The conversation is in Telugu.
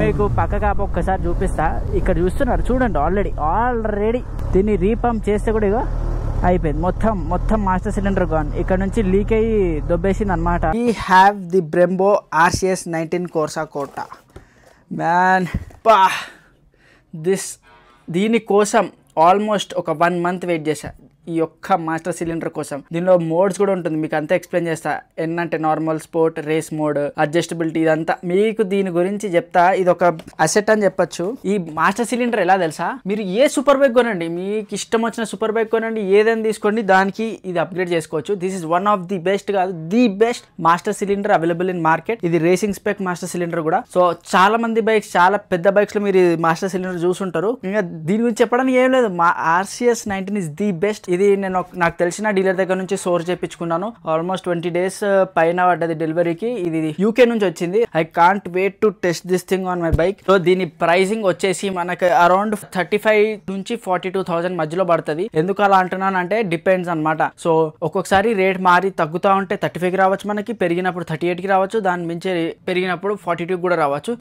మీకు పక్క కాప ఒక్కసారి చూపిస్తా. ఇక్కడ చూస్తున్నారు చూడండి, ఆల్రెడీ దీన్ని రీపంప్ చేస్తే కూడా ఇగో అయిపోయింది. మొత్తం మాస్టర్ సిలిండర్ గాన్. ఇక్కడ నుంచి లీక్ అయ్యి దొబ్బేసింది అనమాట. We have the Brembo RCS 19 Corsa Corta man. దీనికోసం ఆల్మోస్ట్ ఒక 1 month వెయిట్ చేశా ఈ ఒక్క మాస్టర్ సిలిండర్ కోసం. దీనిలో మోడ్స్ కూడా ఉంటుంది, మీకు అంతా ఎక్స్ప్లెయిన్ చేస్తా. ఎన్నంటే normal, sport, race mode, adjustability, ఇదంతా మీకు దీని గురించి చెప్తా. ఇది ఒక అసెట్ అని చెప్పొచ్చు. ఈ మాస్టర్ సిలిండర్ ఎలా తెలుసా, మీరు ఏ సూపర్ బైక్ కొనండి, మీకు ఇష్టం వచ్చిన సూపర్ బైక్ కొనండి, ఏదైనా తీసుకోండి, దానికి ఇది అప్గ్రేడ్ చేసుకోవచ్చు. This is one of the best కాదు, the best master cylinder available in market. ఇది రేసింగ్ స్పెక్ మాస్టర్ సిలిండర్ కూడా. సో చాలా మంది బైక్స్, చాలా పెద్ద బైక్స్ లో మీరు మాస్టర్ సిలిండర్ చూసుంటారు. ఇంకా దీని గురించి చెప్పడానికి ఏం లేదు. మా RCS 19 ఇస్ ది బెస్ట్. ఇది నేను నాకు తెలిసిన డీలర్ దగ్గర నుంచి సోర్స్ చేయించుకున్నాను. ఆల్మోస్ట్ 20 days పైన పడ్డది డెలివరీకి. ఇది UK నుంచి వచ్చింది. I can't wait to test this thing on my bike. So దీని ప్రైసింగ్ వచ్చేసి మనకి అరౌండ్ 35 నుంచి 42,000 మధ్యలో పడుతుంది. ఎందుకు అలా అంటున్నాను అంటే డిపెండ్స్ అనమాట. సో ఒక్కొక్కసారి రేట్ మారి తగ్గుతా ఉంటే 35కి రావచ్చు, మనకి పెరిగినప్పుడు 38కి రావచ్చు, దాని మించి పెరిగినప్పుడు 42 కూడా రావచ్చు.